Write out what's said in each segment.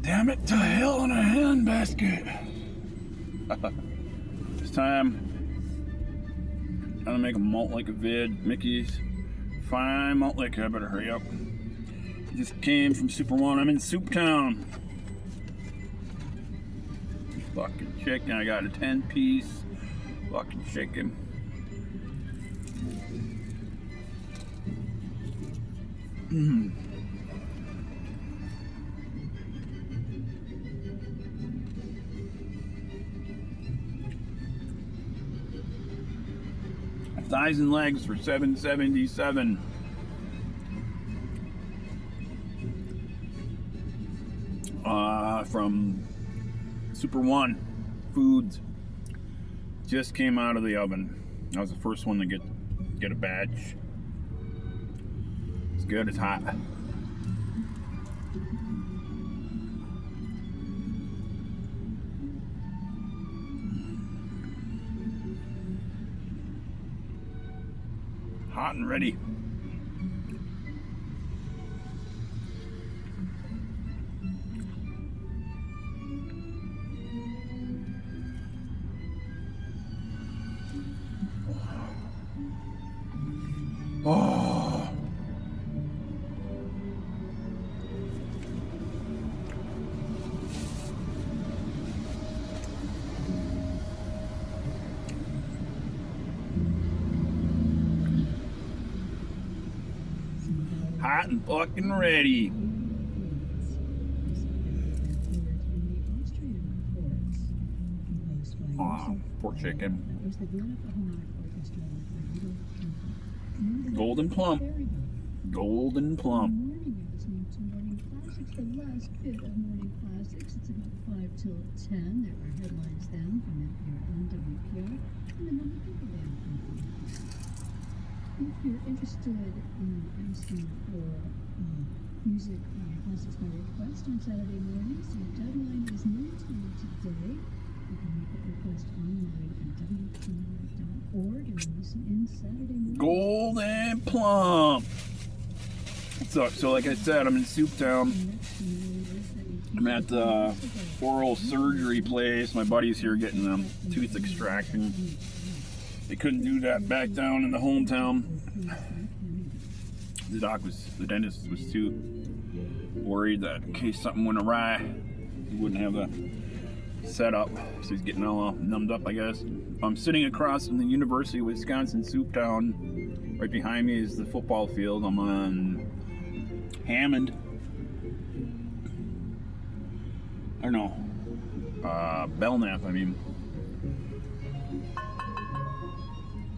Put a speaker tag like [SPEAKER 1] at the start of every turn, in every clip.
[SPEAKER 1] Damn it to hell in a handbasket. This time, I'm gonna make a malt liquor vid. Mickey's fine malt liquor. I better hurry up. Just came from Super One. I'm in Souptown. Fucking chicken. I got a 10-piece fucking chicken. Mmm. Thighs and legs for $7.77. From Super One Foods. Just came out of the oven. I was the first one to get a batch. It's good. It's hot. Hot and ready. Oh. Hot and fucking ready. Oh, pork chicken. Golden plump. Golden plump.
[SPEAKER 2] The last bit of morning classics. It's about 5 till 10. There are headlines then from NPR and WPR. And then the people band. If you're interested in asking for music on Classics by Request on Saturday mornings, your deadline is noon time today. You can make a request online at WPR.org and listen in Saturday morning.
[SPEAKER 1] Golden plump. So like I said, I'm in Souptown. I'm at the oral surgery place. My buddy's here getting a tooth extraction. They couldn't do that back down in the hometown. The dentist was too worried that in case something went awry, he wouldn't have the setup. So he's getting all numbed up, I guess. I'm sitting across from the University of Wisconsin Souptown. Right behind me is the football field. I'm on Hammond. I don't know. Belknap, I mean.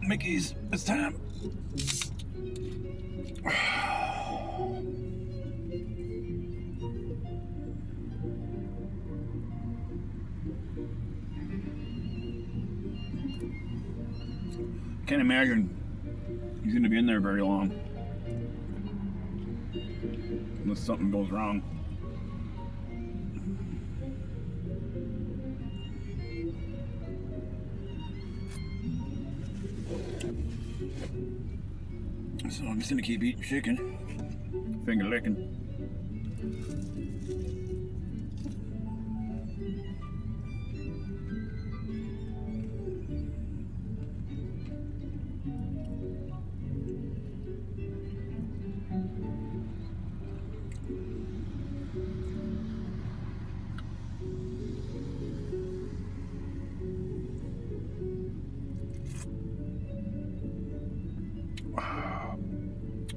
[SPEAKER 1] Mickey's, it's time. Can't imagine he's going to be in there very long. Unless something goes wrong. So I'm just gonna keep eating chicken, finger licking.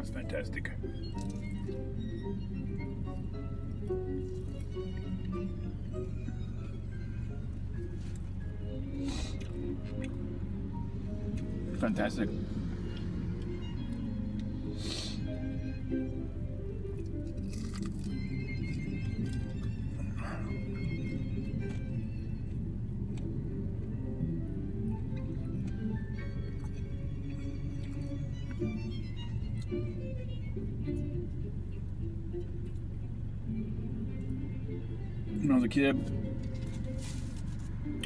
[SPEAKER 1] It's fantastic. Fantastic. When I was a kid,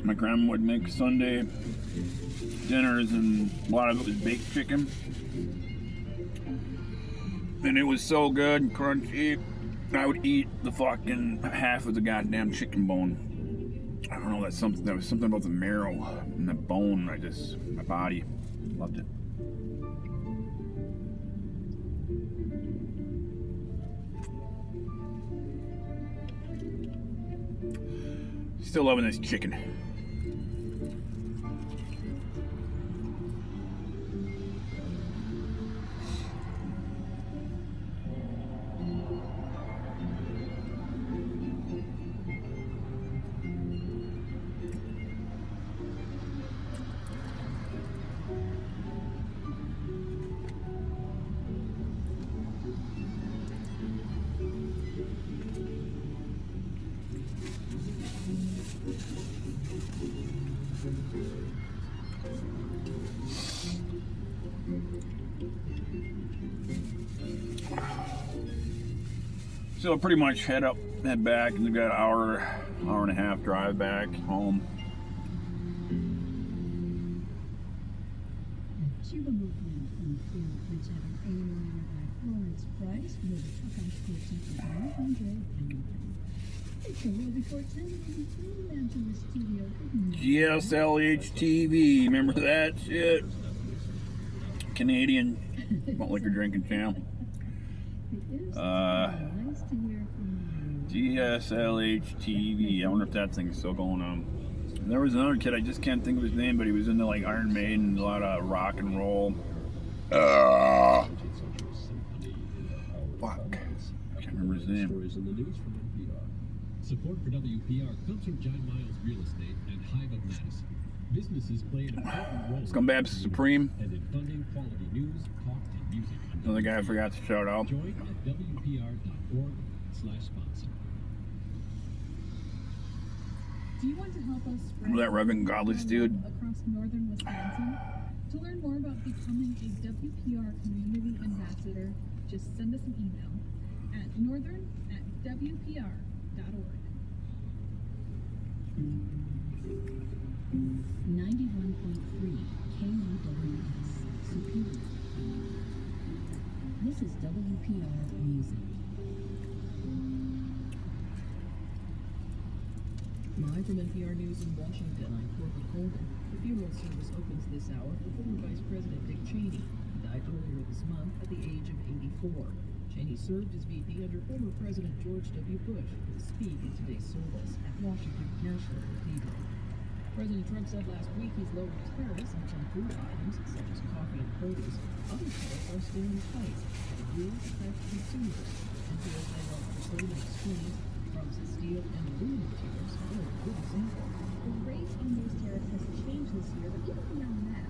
[SPEAKER 1] my grandma would make Sunday dinners, and a lot of it was baked chicken. And it was so good and crunchy. I would eat the fucking half of the goddamn chicken bone. I don't know, that was something about the marrow and the bone. My body loved it. Still loving this chicken. So pretty much head back, and we've got an hour and a half drive back home.
[SPEAKER 2] Cuba movement from Field Prince Edward A. by Florence Price with a truck on sports center 100. It's a little before 10 down to the studio.
[SPEAKER 1] GSLH TV, remember that shit? Canadian malt liquor drinking champ.
[SPEAKER 2] Nice to hear from you.
[SPEAKER 1] GSLH TV. I wonder if that thing's still going on. And there was another kid, I just can't think of his name, but he was into like Iron Maiden, a lot of rock and roll. Fuck. I can't remember his name.
[SPEAKER 3] Support for WPR comes from John Miles Real Estate and Hive of Madison. Businesses play an important role
[SPEAKER 1] Scumbabs Supreme.
[SPEAKER 3] and in funding quality news, talk, and music.
[SPEAKER 1] Another guy I forgot to shout out.
[SPEAKER 3] Join at WPR.org/sponsor.
[SPEAKER 2] Do you want to help us spread
[SPEAKER 1] Remember that Reverend Godless dude?
[SPEAKER 2] across northern Wisconsin? To learn more about becoming a WPR community ambassador, just send us an email at northern@wpr.org. 91.3 KUWS Superior. This is WPR Music.
[SPEAKER 4] Live from NPR News in Washington, I'm Corbett Colvin. The funeral service opens this hour for former Vice President Dick Cheney, who died earlier this month at the age of 84. Cheney served as VP under former President George W. Bush, who will speak in today's service at Washington National Cathedral. President Trump said last week he's lowered tariffs on some food items, such as coffee and produce. Other tariffs are still in place, and it will affect consumers. NPR's Night Officer Sullivan explains Trump's steel and aluminum tariffs are a good example.
[SPEAKER 2] The rate on those tariffs has changed this year, but even beyond that,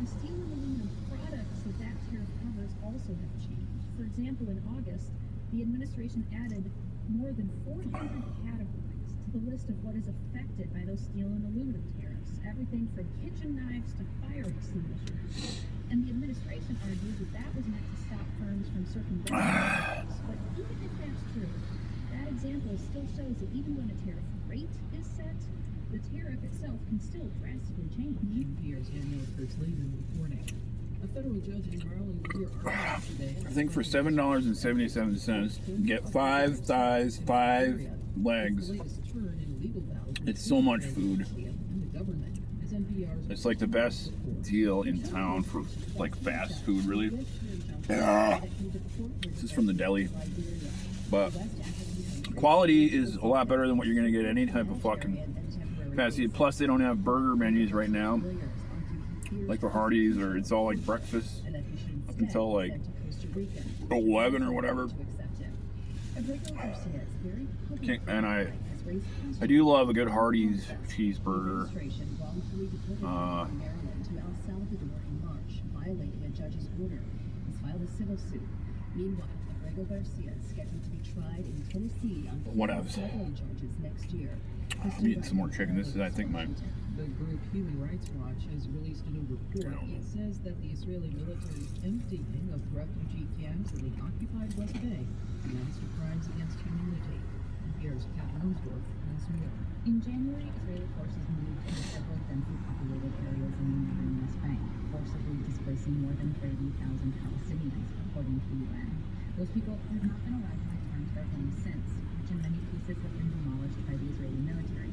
[SPEAKER 2] the steel and aluminum products that tariff covers also have changed. For example, in August, the administration added more than 400 categories to the list of what is affected by those steel and aluminum tariffs. Everything from kitchen knives to fire extinguishers. And the administration argued that was meant to stop firms from circumventing tariffs. But even if that's true, that example still shows that even when a tariff rate is set, the tariff itself can still drastically change.
[SPEAKER 4] NPR's Danielle Kurtzleben reporting. A federal judge in Raleigh will hear arguments today.
[SPEAKER 1] I think for $7.77, you get 5 thighs, 5 legs. It's so much food. It's like the best deal in town for like fast food, really. This is from the deli, but quality is a lot better than what you're gonna get any type of fucking fast food. Plus, they don't have burger menus right now, like for Hardee's, or it's all like breakfast up until like 11 or whatever. And I do love a good Hardee's cheeseburger.
[SPEAKER 4] Meanwhile, Abrego Garcia is scheduled to be tried in Tennessee on
[SPEAKER 1] Whatevs.
[SPEAKER 4] federal charges next year.
[SPEAKER 1] I'm eating some more chicken. This is, I think, my.
[SPEAKER 4] The group Human Rights Watch has released a new report. It says that the Israeli military's emptying of refugee camps in the occupied West Bank amounts to crimes against humanity. And here's Kat Onsdorf has more.
[SPEAKER 2] In January, Israeli forces moved into several densely populated areas in the northern West Bank, forcibly displacing more than 30,000 Palestinians, according to the UN. Those people have not been allowed to return to
[SPEAKER 5] their homes since, which in many cases have been demolished by the Israeli military.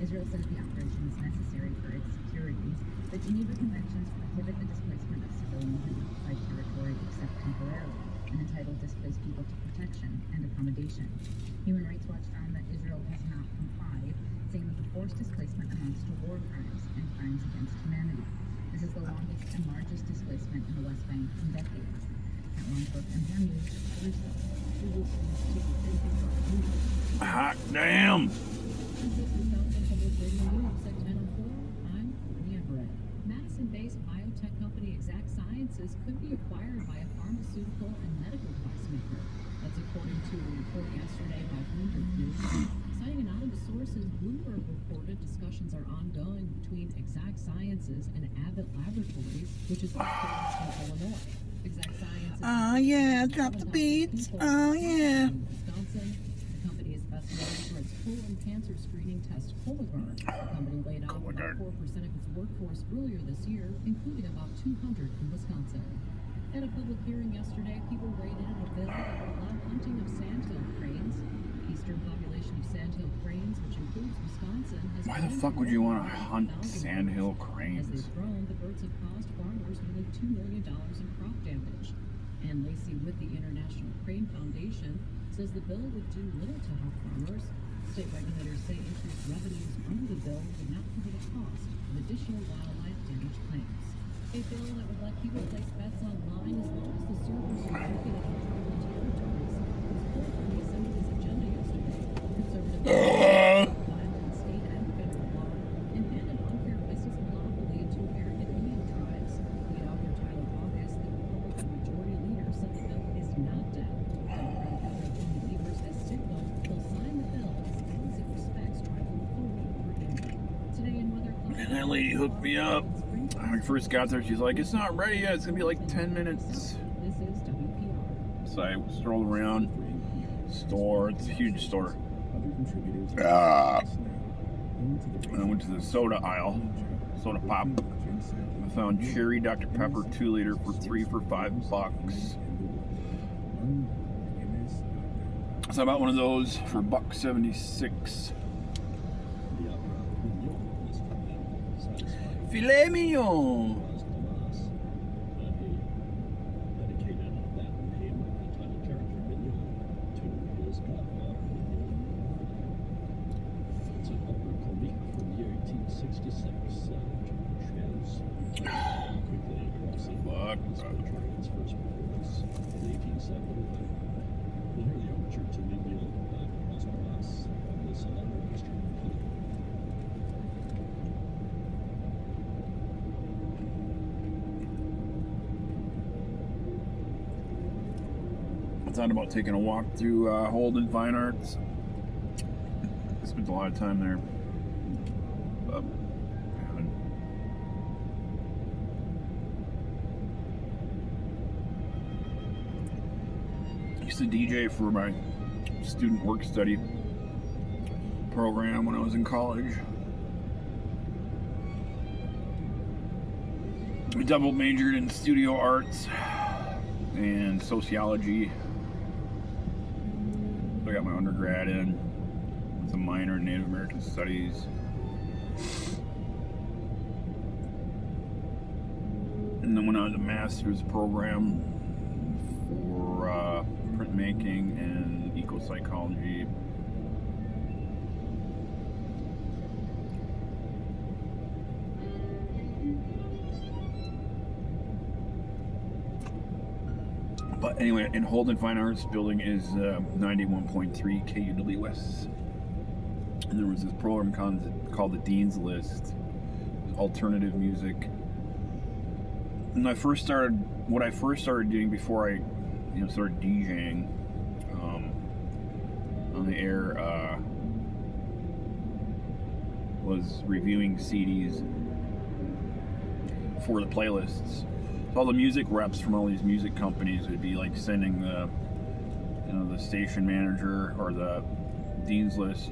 [SPEAKER 5] Israel says the operation is necessary for its security. The Geneva Conventions prohibit the displacement of civilians in occupied territory except temporarily, and entitle displaced people to protection and accommodation. Human Rights Watch found that Israel has not complied, saying that the forced displacement amounts to war crimes and crimes against humanity. This is the longest and largest displacement in the West Bank in decades. At Longbook NPR News, Jerusalem.
[SPEAKER 1] Hot damn!
[SPEAKER 4] Madison-based biotech company Exact Sciences could be acquired by a pharmaceutical and medical device maker. That's according to a report yesterday by Bloomberg News. Citing anonymous sources, Bloomberg reported discussions are ongoing between Exact Sciences and Abbott Laboratories, which is headquartered in Illinois. Exact Sciences.
[SPEAKER 1] Oh yeah, drop the beats. Oh yeah.
[SPEAKER 4] Wisconsin. The company is best known for its colon cancer screening test Cologuard. The company laid off about 4% of its workforce earlier this year, including about 200 in Wisconsin. At a public hearing yesterday, people weighed in on a bill that would allow hunting of sandhill cranes. The eastern population of sandhill cranes, which includes Wisconsin, has
[SPEAKER 1] Why the fuck would you want to hunt sandhill
[SPEAKER 4] As
[SPEAKER 1] cranes?
[SPEAKER 4] they've grown, the birds have caused farmers nearly $2 million in crop damage. Ann Lacey with the International Crane Foundation says the bill would do little to help farmers. State regulators say increased revenues under the bill would not cover the cost of additional wildlife damage claims. A bill that would let people place bets online as long as the servers are located in tribal territories was pulled from the Assembly's agenda yesterday. Conservative violent state and federal law and an unfair business monopoly to American Indian tribes. Lead author Tyler August, the Republican majority leader, said the bill is not dead. Democratic Governor Tony Evers has signaled he'll sign the bill as long as it respects tribal authority over gambling. Today in weather.
[SPEAKER 1] And that lady hooked me up. When I first got there, she's like, "It's not ready yet. It's gonna be like 10 minutes."
[SPEAKER 4] This is WPR.
[SPEAKER 1] So I strolled around. Store. It's a huge store. And I went to the soda aisle. Soda pop. I found cherry Dr. Pepper 2 liter for $3 for $5. So I bought one of those for $1.76. Filet mignon. I thought about taking a walk through Holden Fine Arts. I spent a lot of time there. But I haven't. I used to DJ for my student work study program when I was in college. I double majored in studio arts and sociology. I got my undergrad in with a minor in Native American Studies. And then went on to a master's program for printmaking and eco-psychology. But anyway, in Holden Fine Arts building is 91.3 KUWS. And there was this program called the Dean's List, alternative music. And what I first started doing before I started DJing on the air was reviewing CDs for the playlists. All the music reps from all these music companies would be like sending the station manager or the Dean's List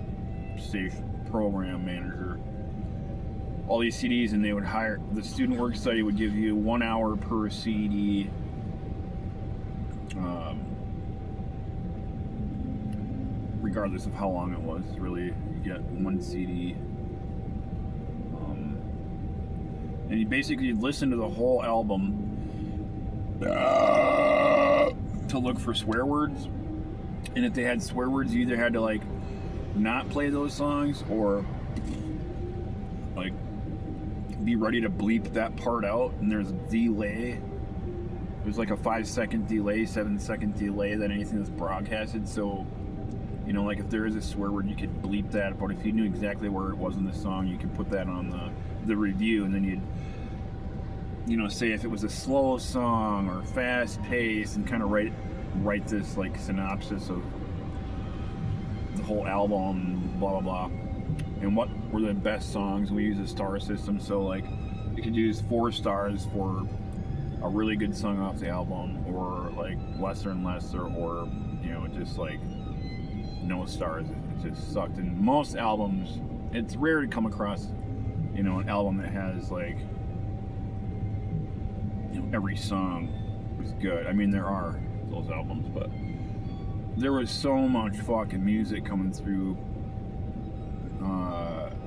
[SPEAKER 1] station program manager all these CDs, and they would hire the student work study would give you 1 hour per CD regardless of how long it was. Really, you get one CD. And you basically listen to the whole album to look for swear words. And if they had swear words, you either had to like not play those songs or like be ready to bleep that part out. And there's a delay. There's like a 5-second delay, 7-second delay that anything that's broadcasted. So, you know, like if there is a swear word, you could bleep that. But if you knew exactly where it was in the song, you could put that on the review, and then you'd, you know, say if it was a slow song or fast paced, and kind of write this like synopsis of the whole album, blah blah blah, and what were the best songs. We use a star system, so like you could use 4 stars for a really good song off the album, or like lesser and lesser, or, you know, just like no stars. It just sucked. And most albums, it's rare to come across, you know, an album that has like, you know, every song was good. I mean, there are those albums, but there was so much fucking music coming through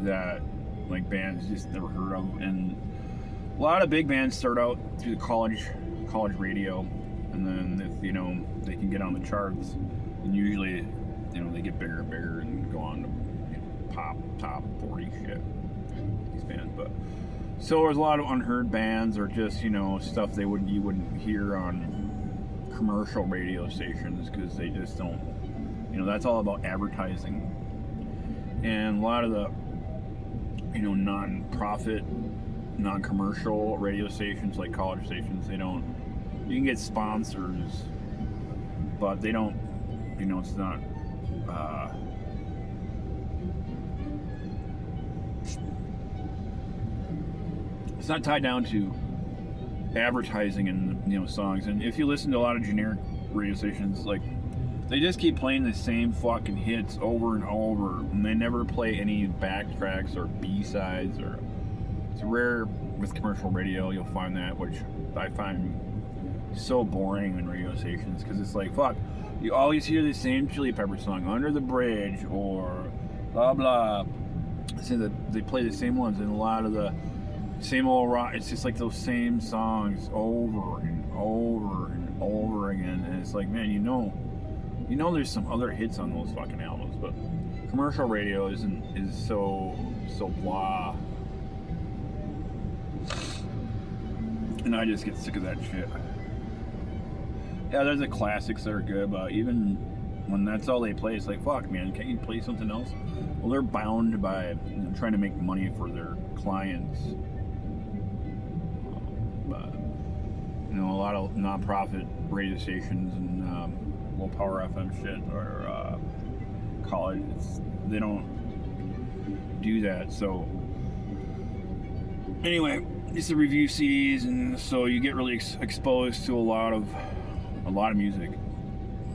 [SPEAKER 1] that like bands just never heard of. And a lot of big bands start out through the college radio, and then if, you know, they can get on the charts, and usually, you know, they get bigger and bigger and go on to, you know, pop top 40 shit, these bands. But so there's a lot of unheard bands, or just, you know, stuff you wouldn't hear on commercial radio stations, because they just don't, you know, that's all about advertising. And a lot of the, you know, non-profit, non-commercial radio stations, like college stations, they don't, you can get sponsors, but they don't, you know, it's not tied down to advertising and, you know, songs. And if you listen to a lot of generic radio stations, like, they just keep playing the same fucking hits over and over, and they never play any backtracks or B-sides. Or it's rare with commercial radio you'll find that, which I find so boring in radio stations, because it's like, fuck, you always hear the same Chili Pepper song, Under the Bridge, or blah blah. So that they play the same ones, and a lot of the same old rock. It's just like those same songs over and over and over again. And it's like, man, you know there's some other hits on those fucking albums, but commercial radio is so blah. And I just get sick of that shit. Yeah, there's the classics that are good, but even when that's all they play, it's like, fuck, man, can't you play something else? Well, they're bound by, you know, trying to make money for their clients. But, you know, a lot of non-profit radio stations and low power FM shit, or college, they don't do that. So anyway, it's the review CDs, and so you get really exposed to a lot of music,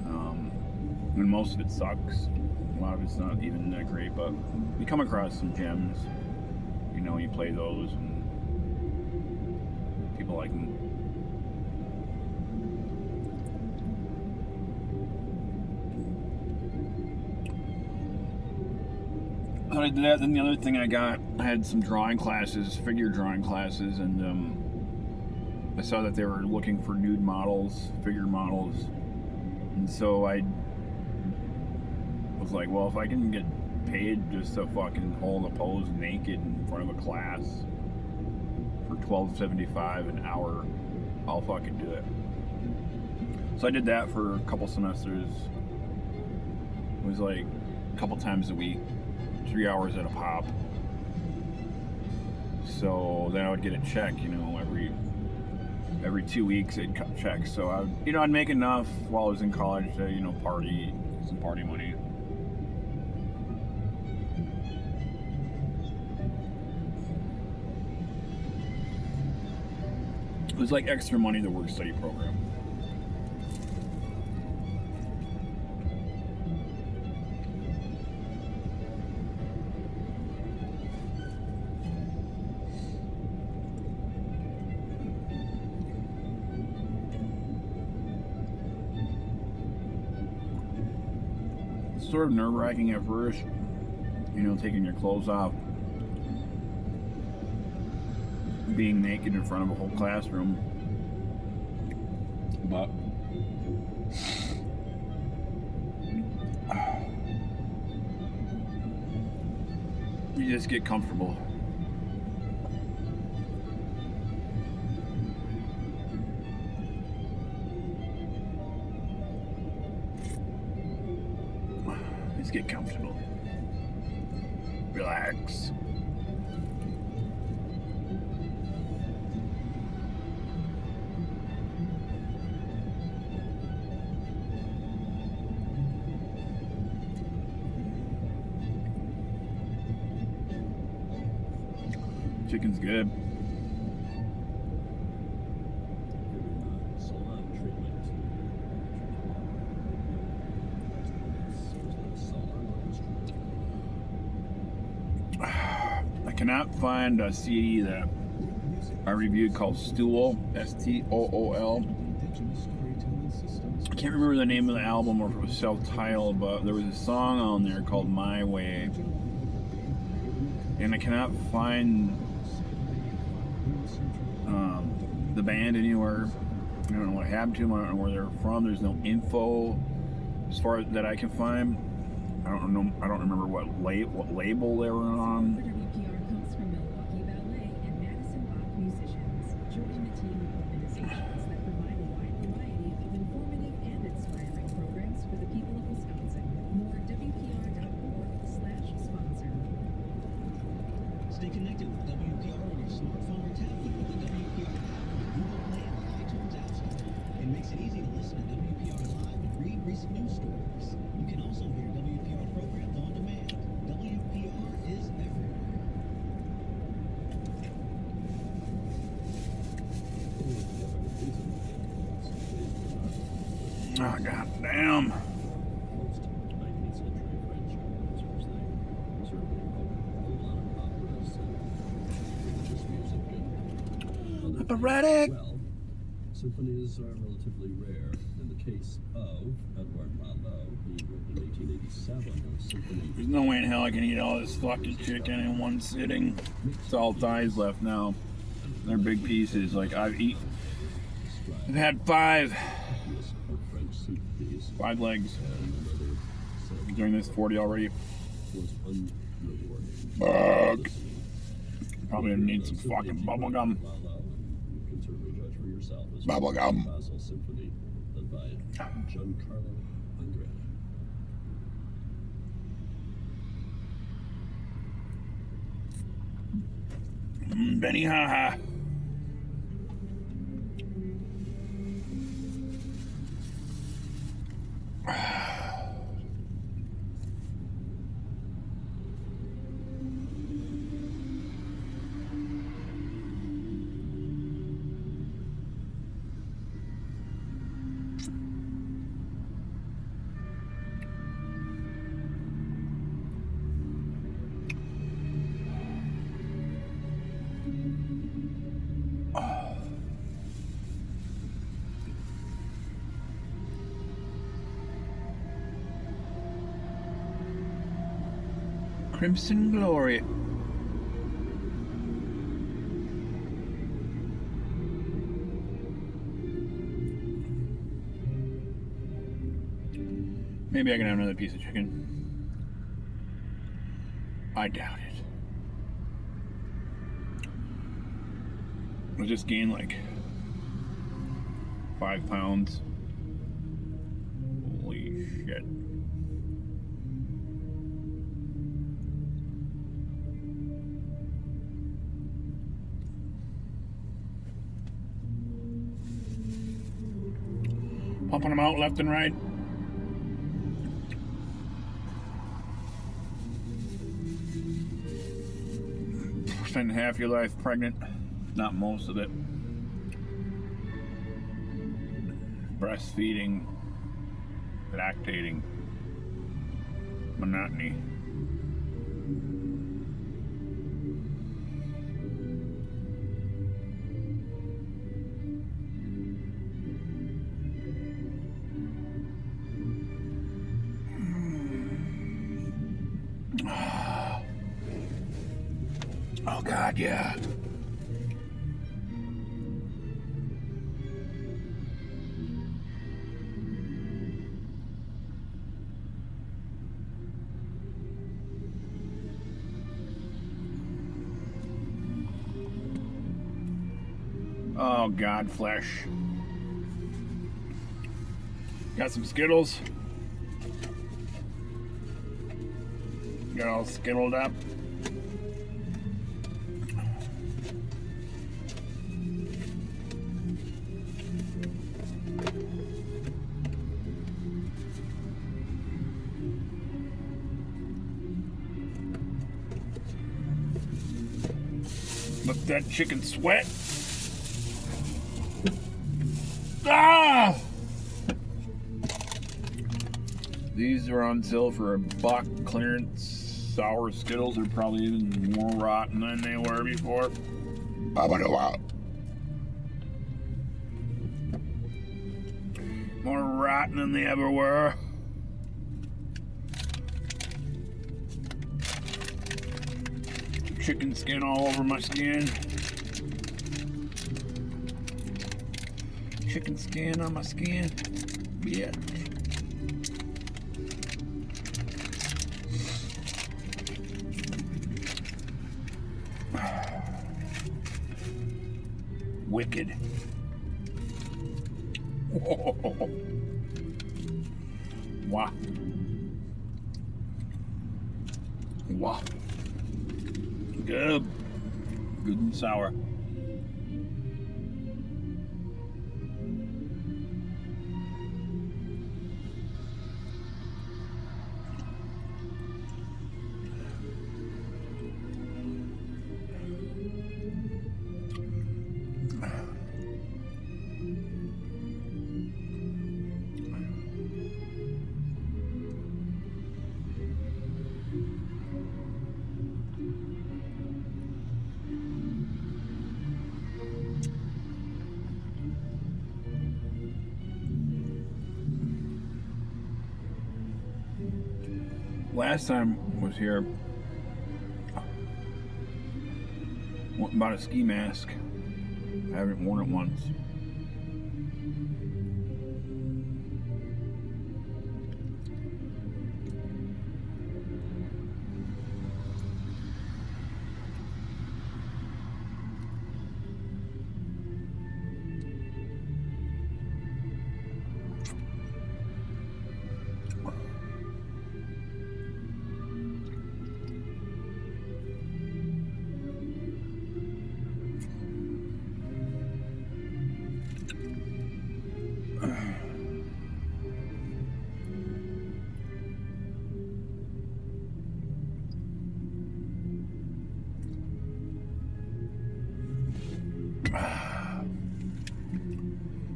[SPEAKER 1] and most of it sucks. A lot of it's not even that great, but you come across some gems. You know, you play those, and people like them. So I did that. Then the other thing I had some drawing classes, figure drawing classes, and I saw that they were looking for nude models, figure models, and so I was like, well, if I can get paid just to fucking hold a pose naked in front of a class for $12.75 an hour, I'll fucking do it. So I did that for a couple semesters. It was like a couple times a week, 3 hours at a pop. So then I would get a check, you know, every 2 weeks they'd cut checks. So I'd make enough while I was in college to, you know, party, some party money. It was like extra money to work study program. sort of nerve-wracking at first, you know, taking your clothes off, being naked in front of a whole classroom. But you just get comfortable. Just get comfortable. Relax. Chicken's good. I cannot find a CD that I reviewed called Stool, S-T-O-O-L. I can't remember the name of the album or if it was self-titled, but there was a song on there called My Way. And I cannot find the band anywhere. I don't know what happened to them. I don't know where they're from. There's no info as far as that I can find. I don't know. I don't remember what label they were on.
[SPEAKER 5] WPR comes from Milwaukee Ballet and Madison Bach musicians. Join the team of organizations that provide a wide variety of informative and inspiring programs for the people of Wisconsin. More WPR.org/sponsor.
[SPEAKER 6] Stay connected with WPR on your smartphone or tablet with the WPR app on Google Play or iTunes App Store. It makes it easy to listen to WPR live and read recent news stories. You can also hear WPR programs on demand. WPR is everywhere.
[SPEAKER 1] Oh, god damn. Operatic!
[SPEAKER 7] Well, symphonies are relatively rare. In the case of Edouard Malot, he wrote in 1887 a symphony.
[SPEAKER 1] There's no way in hell I can eat all this fucking chicken in one sitting. It's all thighs left now. They're big pieces. Like I've had five legs during this 40 already. Fuck. Probably gonna need some fucking bubble gum. Bubble gum.
[SPEAKER 7] Symphony led by Giancarlo Andrea.
[SPEAKER 1] Benny Haha. Crimson Glory. Maybe I can have another piece of chicken. I doubt it. I just gained like 5 pounds. Holy shit. Pumping them out left and right. Spend half your life pregnant, not most of it. Breastfeeding, lactating, monotony. Oh God, yeah. Oh God, flesh. Got some Skittles. Got all skittled up. Look at that chicken sweat. Ah! These are on sale for $1 clearance. Sour Skittles are probably even more rotten than they were before. More rotten than they ever were. Chicken skin all over my skin. Chicken skin on my skin. Yeah. Wicked. Whoa. Wow. Wow. Good. Good and sour. Last time I was here, bought a ski mask. I haven't worn it once.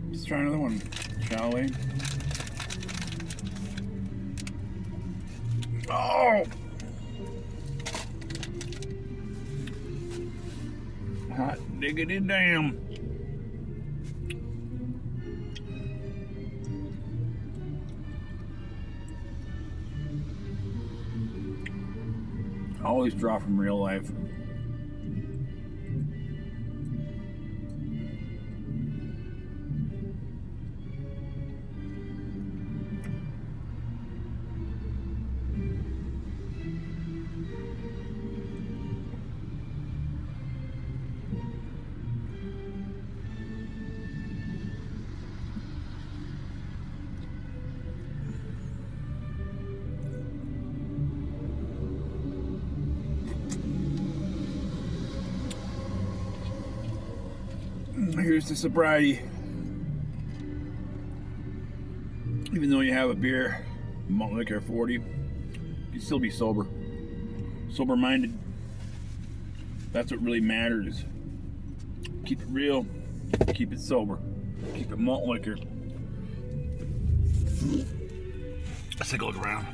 [SPEAKER 1] Let's try another one, shall we? Oh! Hot diggity damn. Always draw from real life. Here's the sobriety. Even though you have a beer, malt liquor 40, you can still be sober. Sober-minded. That's what really matters. Keep it real. Keep it sober. Keep it malt liquor. Let's take a look around.